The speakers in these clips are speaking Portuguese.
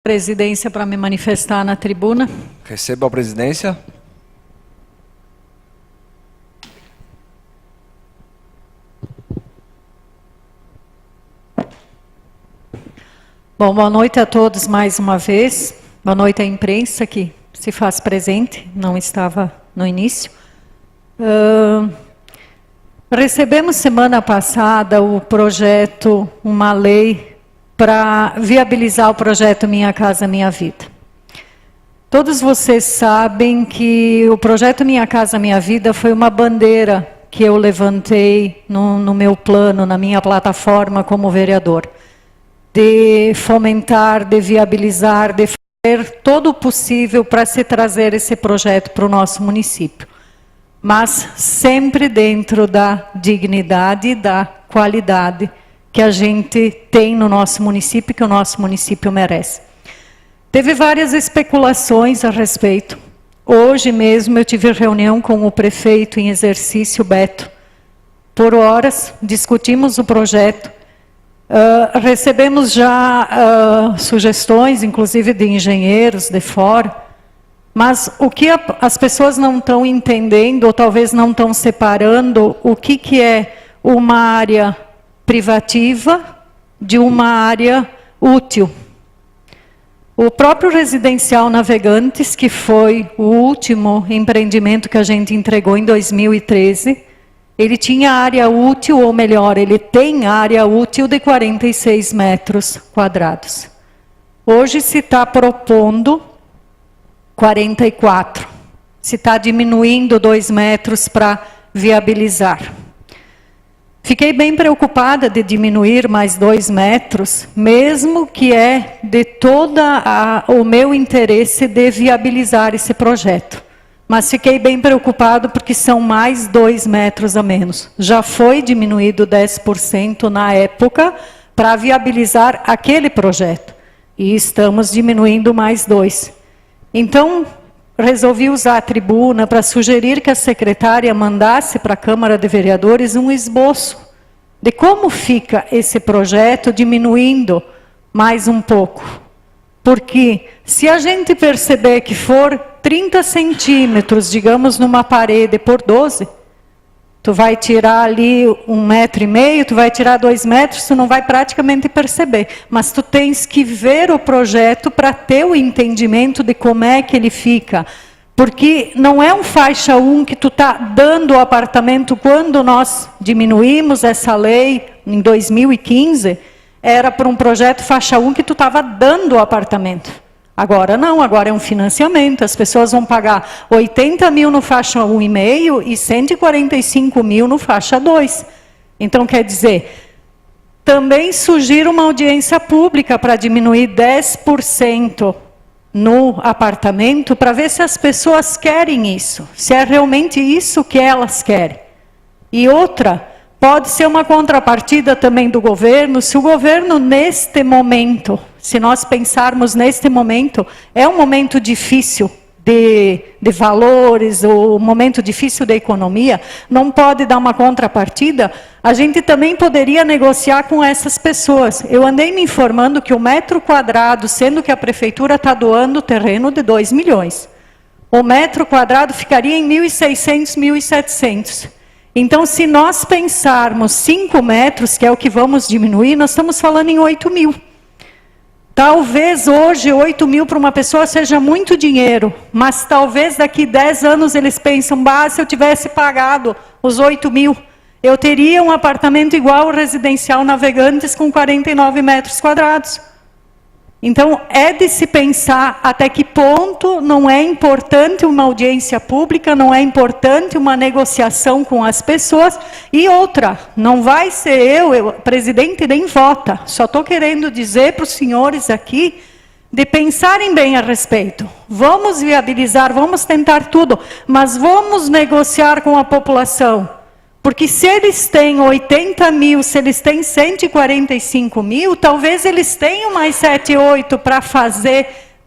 Presidência para me manifestar na tribuna. Recebo a presidência. Bom, boa noite a todos mais uma vez. Boa noite à imprensa que se faz presente, não estava no início. Recebemos semana passada o projeto, uma lei para viabilizar o projeto Minha Casa Minha Vida. Todos vocês sabem que o projeto Minha Casa Minha Vida foi uma bandeira que eu levantei no meu plano, na minha plataforma como vereador, de fomentar, de viabilizar, de fazer todo o possível para se trazer esse projeto para o nosso município. Mas sempre dentro da dignidade e da qualidade que a gente tem no nosso município, que o nosso município merece. Teve várias especulações a respeito. Hoje mesmo eu tive reunião com o prefeito em exercício, Beto. Por horas, discutimos o projeto. Recebemos já sugestões, inclusive de engenheiros de fora. Mas o que as pessoas não estão entendendo, ou talvez não estão separando, o que é uma área privativa de uma área útil. O próprio Residencial Navegantes, que foi o último empreendimento que a gente entregou em 2013, ele tinha área útil, ou melhor, ele tem área útil de 46 metros quadrados. Hoje se está propondo 44. Se está diminuindo 2 metros para viabilizar. Fiquei bem preocupada de diminuir mais 2 metros, mesmo que é de todo o meu interesse de viabilizar esse projeto. Mas fiquei bem preocupado porque são mais 2 metros a menos. Já foi diminuído 10% na época para viabilizar aquele projeto. E estamos diminuindo mais 2. Então, resolvi usar a tribuna para sugerir que a secretária mandasse para a Câmara de Vereadores um esboço de como fica esse projeto diminuindo mais um pouco. Porque se a gente perceber que for 30 centímetros, digamos, numa parede por 12, tu vai tirar ali 1,5 metro, tu vai tirar 2 metros, tu não vai praticamente perceber. Mas tu tens que ver o projeto para ter o entendimento de como é que ele fica. Porque não é um faixa 1 que tu está dando o apartamento. Quando nós diminuímos essa lei em 2015, era para um projeto faixa 1 que tu estava dando o apartamento. Agora não, agora é um financiamento. As pessoas vão pagar 80 mil no faixa 1,5 e 145 mil no faixa 2. Então, quer dizer, também sugiro uma audiência pública para diminuir 10% no apartamento, para ver se as pessoas querem isso, se é realmente isso que elas querem. E outra, pode ser uma contrapartida também do governo, se o governo neste momento, se nós pensarmos neste momento, é um momento difícil de valores, ou um momento difícil da economia, não pode dar uma contrapartida, a gente também poderia negociar com essas pessoas. Eu andei me informando que o metro quadrado, sendo que a prefeitura está doando terreno de 2 milhões, o metro quadrado ficaria em 1.600, 1.700. Então, se nós pensarmos 5 metros, que é o que vamos diminuir, nós estamos falando em 8 mil. Talvez hoje 8 mil para uma pessoa seja muito dinheiro, mas talvez daqui 10 anos eles pensam, se eu tivesse pagado os 8 mil, eu teria um apartamento igual ao Residencial Navegantes com 49 metros quadrados. Então, é de se pensar até que ponto não é importante uma audiência pública, não é importante uma negociação com as pessoas. E outra, não vai ser eu presidente, nem vota. Só estou querendo dizer para os senhores aqui de pensarem bem a respeito. Vamos viabilizar, vamos tentar tudo, mas vamos negociar com a população. Porque se eles têm 80 mil, se eles têm 145 mil, talvez eles tenham mais 7, 8 para fazer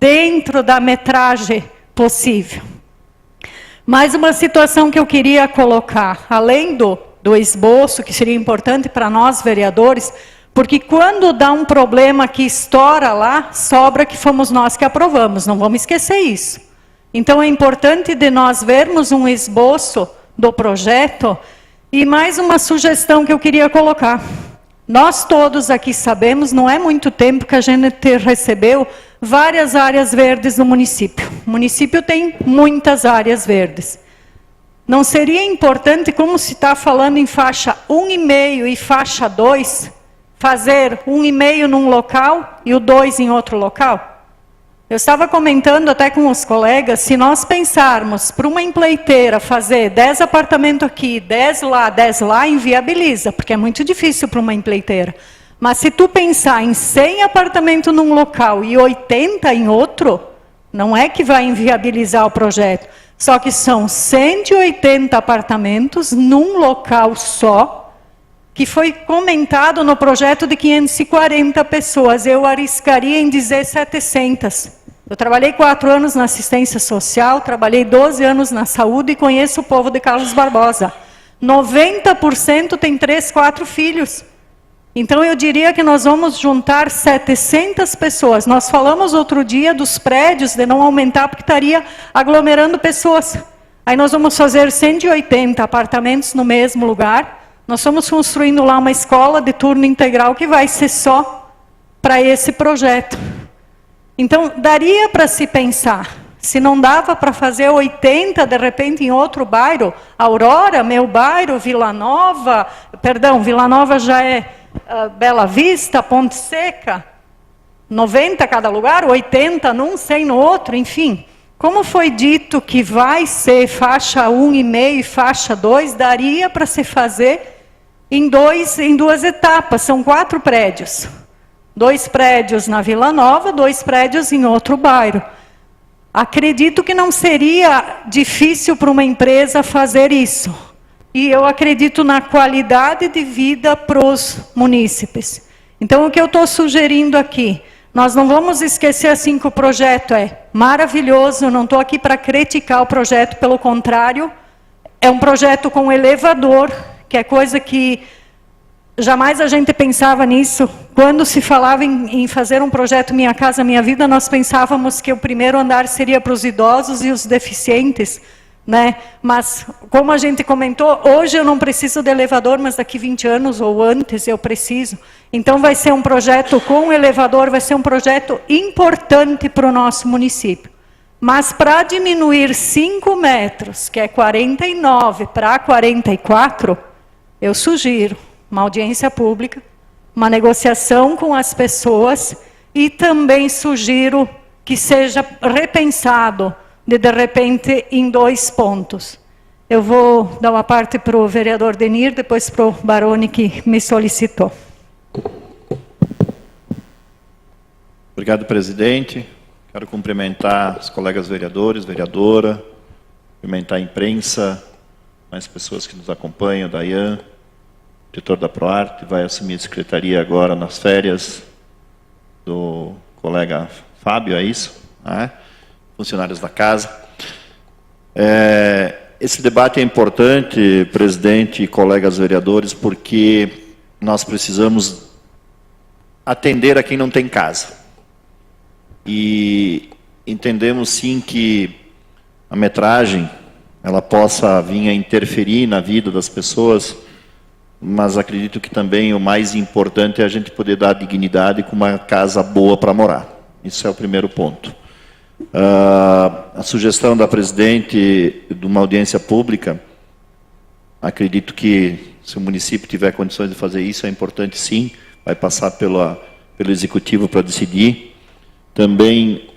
dentro da metragem possível. Mais uma situação que eu queria colocar, além do esboço, que seria importante para nós vereadores, Porque quando dá um problema que estoura lá, sobra que fomos nós que aprovamos, não vamos esquecer isso. Então é importante de nós vermos um esboço do projeto e mais uma sugestão que eu queria colocar. Nós todos aqui sabemos, não é muito tempo que a gente recebeu várias áreas verdes no município. O município tem muitas áreas verdes. Não seria importante, como se está falando em faixa 1,5 e faixa 2, fazer 1,5 num local e o 2 em outro local? Eu estava comentando até com os colegas, se nós pensarmos para uma empreiteira fazer 10 apartamentos aqui, 10 lá, inviabiliza, porque é muito difícil para uma empreiteira. Mas se tu pensar em 100 apartamentos num local e 80 em outro, não é que vai inviabilizar o projeto. Só que são 180 apartamentos num local só, que foi comentado no projeto de 540 pessoas. Eu arriscaria em dizer 700. Eu trabalhei 4 anos na assistência social, trabalhei 12 anos na saúde e conheço o povo de Carlos Barbosa. 90% tem 3, 4 filhos. Então eu diria que nós vamos juntar 700 pessoas. Nós falamos outro dia dos prédios, de não aumentar porque estaria aglomerando pessoas. Aí nós vamos fazer 180 apartamentos no mesmo lugar. Nós estamos construindo lá uma escola de turno integral que vai ser só para esse projeto. Então, daria para se pensar, se não dava para fazer 80, de repente, em outro bairro, Aurora, meu bairro, Vila Nova já é Bela Vista, Ponte Seca, 90 cada lugar, 80 num, 100 no outro, enfim. Como foi dito que vai ser faixa 1,5 e faixa 2, daria para se fazer em 2 etapas, são 4 prédios. 2 prédios na Vila Nova, 2 prédios em outro bairro. Acredito que não seria difícil para uma empresa fazer isso. E eu acredito na qualidade de vida para os munícipes. Então, o que eu estou sugerindo aqui, nós não vamos esquecer assim que o projeto é maravilhoso, eu não estou aqui para criticar o projeto, pelo contrário, é um projeto com elevador, que é coisa que jamais a gente pensava nisso. Quando se falava em fazer um projeto Minha Casa Minha Vida, nós pensávamos que o primeiro andar seria para os idosos e os deficientes, né? Mas, como a gente comentou, hoje eu não preciso de elevador, mas daqui 20 anos ou antes eu preciso. Então vai ser um projeto com elevador, vai ser um projeto importante para o nosso município. Mas para diminuir 5 metros, que é 49 para 44, eu sugiro uma audiência pública, uma negociação com as pessoas e também sugiro que seja repensado, de repente, em 2 pontos. Eu vou dar uma parte para o vereador Denir, depois para o Baroni, que me solicitou. Obrigado, presidente. Quero cumprimentar os colegas vereadores, vereadora, cumprimentar a imprensa, mais pessoas que nos acompanham, Dayan, diretor da Proarte, vai assumir a secretaria agora nas férias do colega Fábio, é isso? Funcionários da casa. Esse debate é importante, presidente e colegas vereadores, porque nós precisamos atender a quem não tem casa. E entendemos sim que a metragem ela possa vir a interferir na vida das pessoas, mas acredito que também o mais importante é a gente poder dar dignidade com uma casa boa para morar. Isso é o primeiro ponto. A sugestão da presidente de uma audiência pública, acredito que se o município tiver condições de fazer isso, é importante sim, vai passar pelo executivo para decidir. Também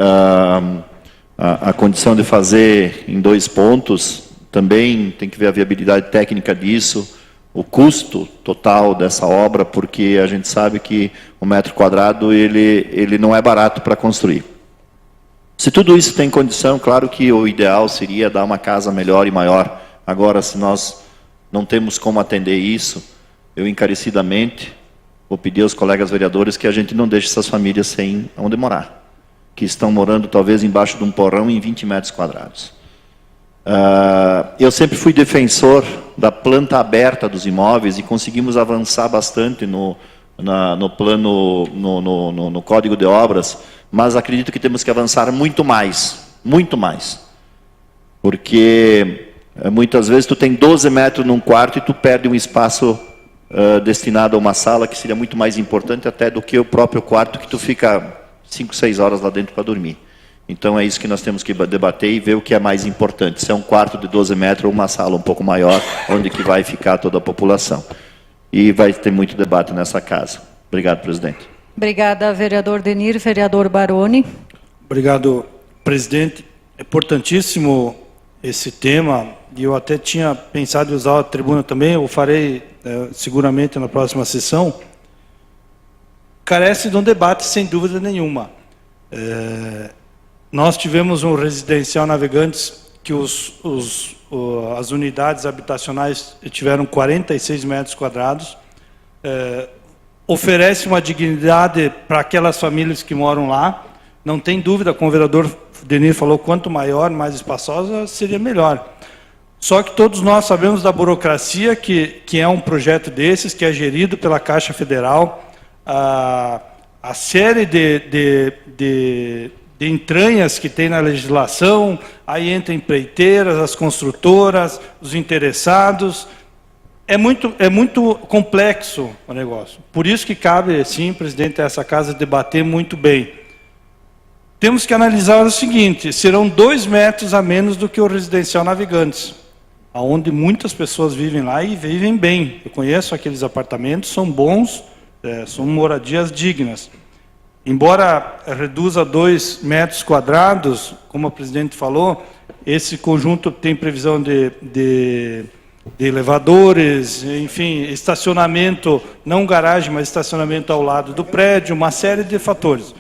a condição de fazer em 2 pontos, também tem que ver a viabilidade técnica disso, o custo total dessa obra, porque a gente sabe que o metro quadrado ele não é barato para construir. Se tudo isso tem condição, claro que o ideal seria dar uma casa melhor e maior. Agora, se nós não temos como atender isso, eu encarecidamente vou pedir aos colegas vereadores que a gente não deixe essas famílias sem onde morar, que estão morando talvez embaixo de um porão em 20 metros quadrados. Eu sempre fui defensor da planta aberta dos imóveis e conseguimos avançar bastante no no plano, no Código de Obras, mas acredito que temos que avançar muito mais, porque muitas vezes tu tem 12 metros num quarto e tu perde um espaço destinado a uma sala que seria muito mais importante até do que o próprio quarto que tu fica 5, 6 horas lá dentro para dormir. Então é isso que nós temos que debater e ver o que é mais importante, se é um quarto de 12 metros ou uma sala um pouco maior, onde que vai ficar toda a população. E vai ter muito debate nessa casa. Obrigado, presidente. Obrigada, vereador Denir. Vereador Baroni. Obrigado, presidente. É importantíssimo esse tema, e eu até tinha pensado em usar a tribuna também, eu farei seguramente na próxima sessão. Carece de um debate, sem dúvida nenhuma. Nós tivemos um residencial Navegantes que as unidades habitacionais tiveram 46 metros quadrados, oferece uma dignidade para aquelas famílias que moram lá. Não tem dúvida, como o vereador Denir falou, quanto maior, mais espaçosa, seria melhor. Só que todos nós sabemos da burocracia que é um projeto desses, que é gerido pela Caixa Federal, a série de entranhas que tem na legislação, aí entra empreiteiras, as construtoras, os interessados. É muito complexo o negócio. Por isso que cabe, sim, presidente, a essa casa debater muito bem. Temos que analisar o seguinte: serão 2 metros a menos do que o residencial Navegantes, onde muitas pessoas vivem lá e vivem bem. Eu conheço aqueles apartamentos, são bons, são moradias dignas. Embora reduza 2 metros quadrados, como o presidente falou, esse conjunto tem previsão de elevadores, enfim, estacionamento, não garagem, mas estacionamento ao lado do prédio, uma série de fatores.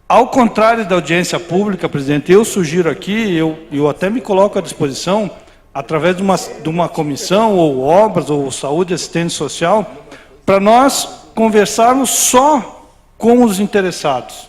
Ao contrário da audiência pública, presidente, eu sugiro aqui, eu até me coloco à disposição, através de uma comissão, ou obras, ou saúde e assistência social, para nós conversarmos só com os interessados.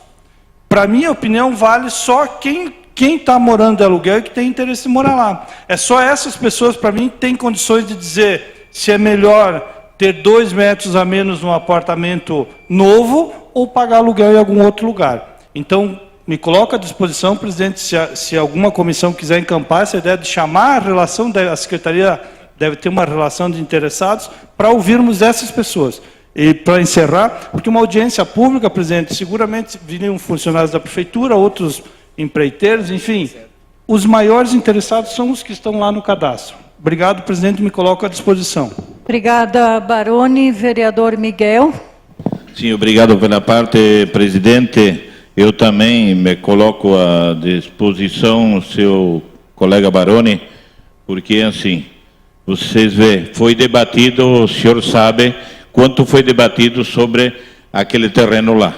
Para minha opinião, vale só quem está morando de aluguel e que tem interesse em morar lá. É só essas pessoas, para mim, que têm condições de dizer se é melhor ter 2 metros a menos num apartamento novo ou pagar aluguel em algum outro lugar. Então, me coloco à disposição, presidente, se alguma comissão quiser encampar essa ideia de chamar a relação, a Secretaria deve ter uma relação de interessados, para ouvirmos essas pessoas. E para encerrar, porque uma audiência pública, presidente, seguramente viriam funcionários da prefeitura, outros empreiteiros, enfim, os maiores interessados são os que estão lá no cadastro. Obrigado, presidente, me coloco à disposição. Obrigada, Baroni. Vereador Miguel. Sim, obrigado pela parte, presidente. Eu também me coloco à disposição, seu colega Baroni, porque assim, vocês vê, foi debatido, o senhor sabe quanto foi debatido sobre aquele terreno lá.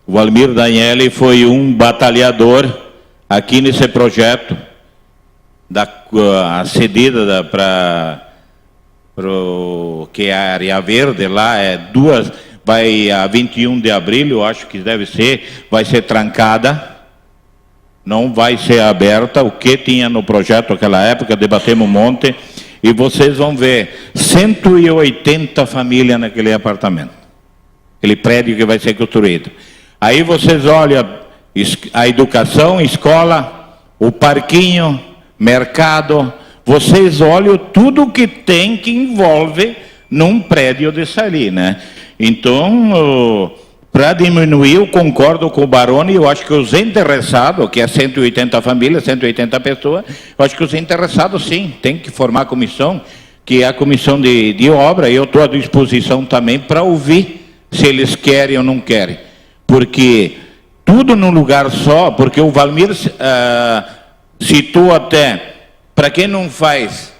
O Valmir Daniele foi um batalhador aqui nesse projeto, a cedida para que é a área verde lá, vai a 21 de abril, eu acho que deve ser, vai ser trancada, não vai ser aberta. O que tinha no projeto naquela época, debatemos um monte, e vocês vão ver 180 famílias naquele apartamento, aquele prédio que vai ser construído. Aí vocês olham a educação, escola, o parquinho, mercado, vocês olham tudo que tem que envolve num prédio desse ali, né? Então, para diminuir, eu concordo com o Baroni, eu acho que os interessados, que é 180 famílias, 180 pessoas, eu acho que os interessados, sim, tem que formar a comissão, que é a comissão de obra, e eu estou à disposição também para ouvir se eles querem ou não querem. Porque tudo num lugar só, porque o Valmir citou até, para quem não faz,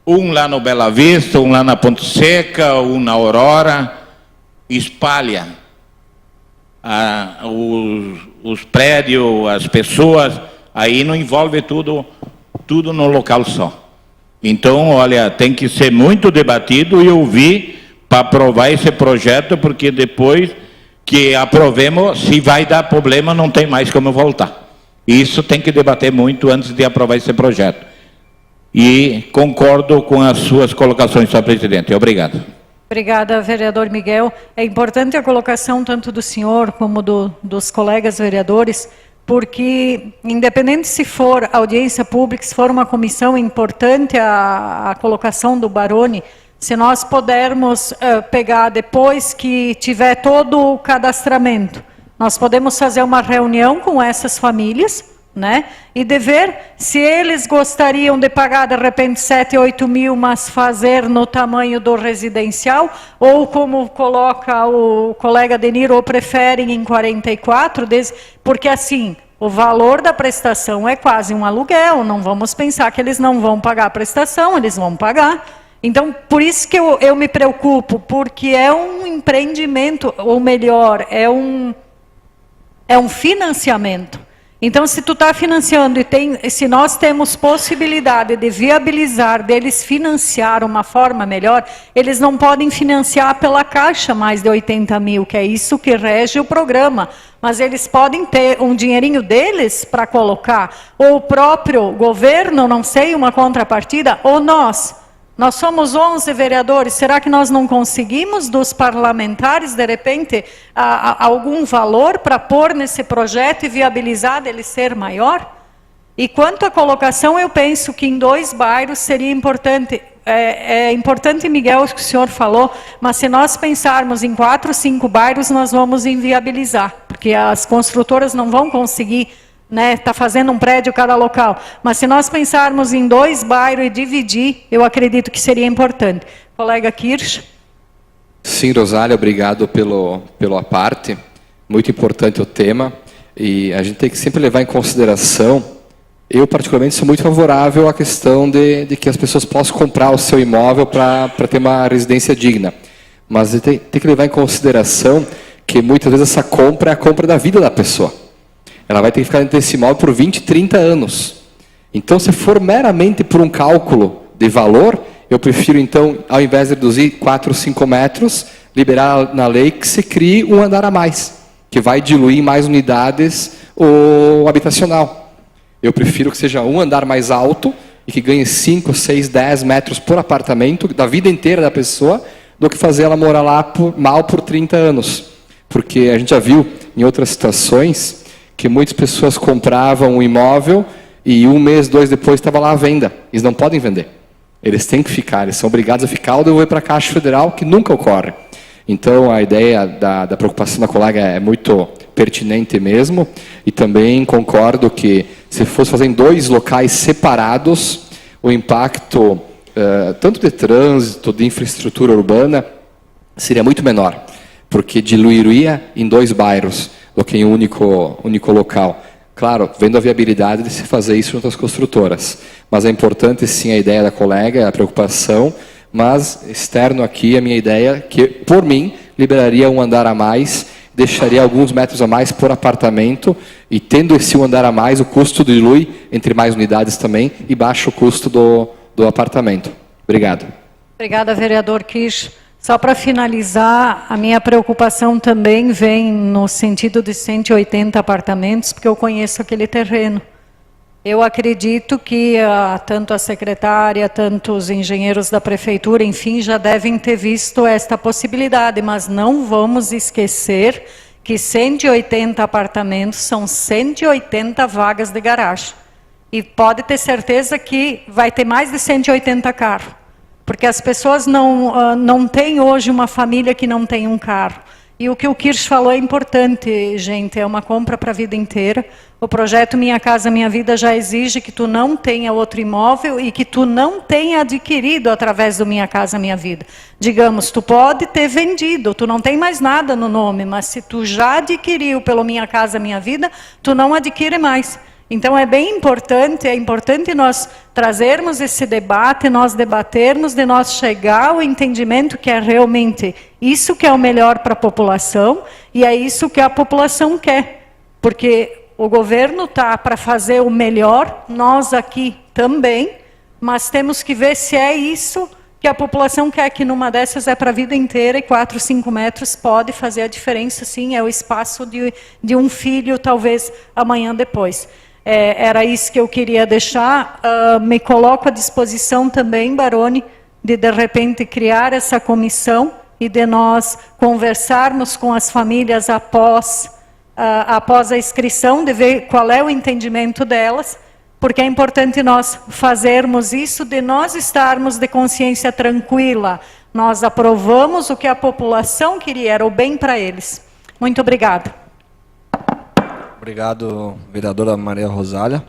um lá no Bela Vista, um lá na Ponte Seca, um na Aurora, espalha os prédios, as pessoas, aí não envolve tudo no local só. Então, olha, tem que ser muito debatido e ouvir para aprovar esse projeto, porque depois que aprovemos, se vai dar problema, não tem mais como voltar. Isso tem que debater muito antes de aprovar esse projeto. E concordo com as suas colocações, senhor presidente. Obrigado. Obrigada, vereador Miguel. É importante a colocação tanto do senhor como dos colegas vereadores, porque, independente se for audiência pública, se for uma comissão, é importante a colocação do Baroni, se nós pudermos pegar depois que tiver todo o cadastramento, nós podemos fazer uma reunião com essas famílias, né? E de ver se eles gostariam de pagar de repente 7, 8 mil, mas fazer no tamanho do residencial, ou como coloca o colega Denir, ou preferem em 44, porque assim, o valor da prestação é quase um aluguel, não vamos pensar que eles não vão pagar a prestação, eles vão pagar. Então, por isso que eu me preocupo, porque é um empreendimento, ou melhor, é um financiamento. Então, se tu está financiando e se nós temos possibilidade de viabilizar, deles financiar uma forma melhor, eles não podem financiar pela Caixa mais de 80 mil, que é isso que rege o programa. Mas eles podem ter um dinheirinho deles para colocar, ou o próprio governo, não sei, uma contrapartida, ou nós. Nós somos 11 vereadores, será que nós não conseguimos dos parlamentares, de repente, algum valor para pôr nesse projeto e viabilizar dele ser maior? E quanto à colocação, eu penso que em 2 bairros seria importante. É importante, Miguel, o que o senhor falou, mas se nós pensarmos em 4, 5 bairros, nós vamos inviabilizar, porque as construtoras não vão conseguir, né, tá fazendo um prédio cada local. Mas se nós pensarmos em 2 bairros e dividir, eu acredito que seria importante. Colega Kirsch. Sim, Rosália, obrigado pelo aparte. Muito importante o tema. E a gente tem que sempre levar em consideração, eu particularmente sou muito favorável à questão de que as pessoas possam comprar o seu imóvel para ter uma residência digna. Mas tem que levar em consideração que muitas vezes essa compra é a compra da vida da pessoa. Ela vai ter que ficar dentro desse imóvel por 20, 30 anos. Então, se for meramente por um cálculo de valor, eu prefiro, então, ao invés de reduzir 4, 5 metros, liberar na lei que se crie um andar a mais, que vai diluir em mais unidades o habitacional. Eu prefiro que seja um andar mais alto e que ganhe 5, 6, 10 metros por apartamento, da vida inteira da pessoa, do que fazer ela morar lá mal por 30 anos. Porque a gente já viu em outras situações que muitas pessoas compravam um imóvel e 1 mês, 2 depois estava lá à venda. Eles não podem vender. Eles têm que ficar, eles são obrigados a ficar ou devolver para a Caixa Federal, que nunca ocorre. Então, a ideia da preocupação da colega é muito pertinente mesmo, e também concordo que se fosse fazer em 2 locais separados, o impacto, tanto de trânsito, de infraestrutura urbana, seria muito menor, porque diluiria em 2 bairros, do que em um único local. Claro, vendo a viabilidade de se fazer isso junto às construtoras. Mas é importante, sim, a ideia da colega, a preocupação, mas externo aqui a minha ideia, que, por mim, liberaria um andar a mais, deixaria alguns metros a mais por apartamento, e tendo esse um andar a mais, o custo dilui entre mais unidades também, e baixa o custo do apartamento. Obrigado. Obrigada, vereador Kish. Só para finalizar, a minha preocupação também vem no sentido de 180 apartamentos, porque eu conheço aquele terreno. Eu acredito que tanto a secretária, tanto os engenheiros da prefeitura, enfim, já devem ter visto esta possibilidade, mas não vamos esquecer que 180 apartamentos são 180 vagas de garagem. E pode ter certeza que vai ter mais de 180 carros. Porque as pessoas não têm hoje uma família que não tem um carro. E o que o Kirsch falou é importante, gente, é uma compra para a vida inteira. O projeto Minha Casa Minha Vida já exige que tu não tenha outro imóvel e que tu não tenha adquirido através do Minha Casa Minha Vida. Digamos, tu pode ter vendido, tu não tem mais nada no nome, mas se tu já adquiriu pelo Minha Casa Minha Vida, tu não adquire mais. Então, é bem importante, é importante nós trazermos esse debate, nós debatermos, de nós chegar ao entendimento que é realmente isso que é o melhor para a população e é isso que a população quer. Porque o governo está para fazer o melhor, nós aqui também, mas temos que ver se é isso que a população quer, que numa dessas é para a vida inteira e 4, 5 metros pode fazer a diferença, sim, é o espaço de um filho, talvez amanhã depois. Era isso que eu queria deixar. Me coloco à disposição também, Baroni, de repente criar essa comissão e de nós conversarmos com as famílias após a inscrição, de ver qual é o entendimento delas, porque é importante nós fazermos isso, de nós estarmos de consciência tranquila. Nós aprovamos o que a população queria, era o bem para eles. Muito obrigada. Obrigado, vereadora Maria Rosália.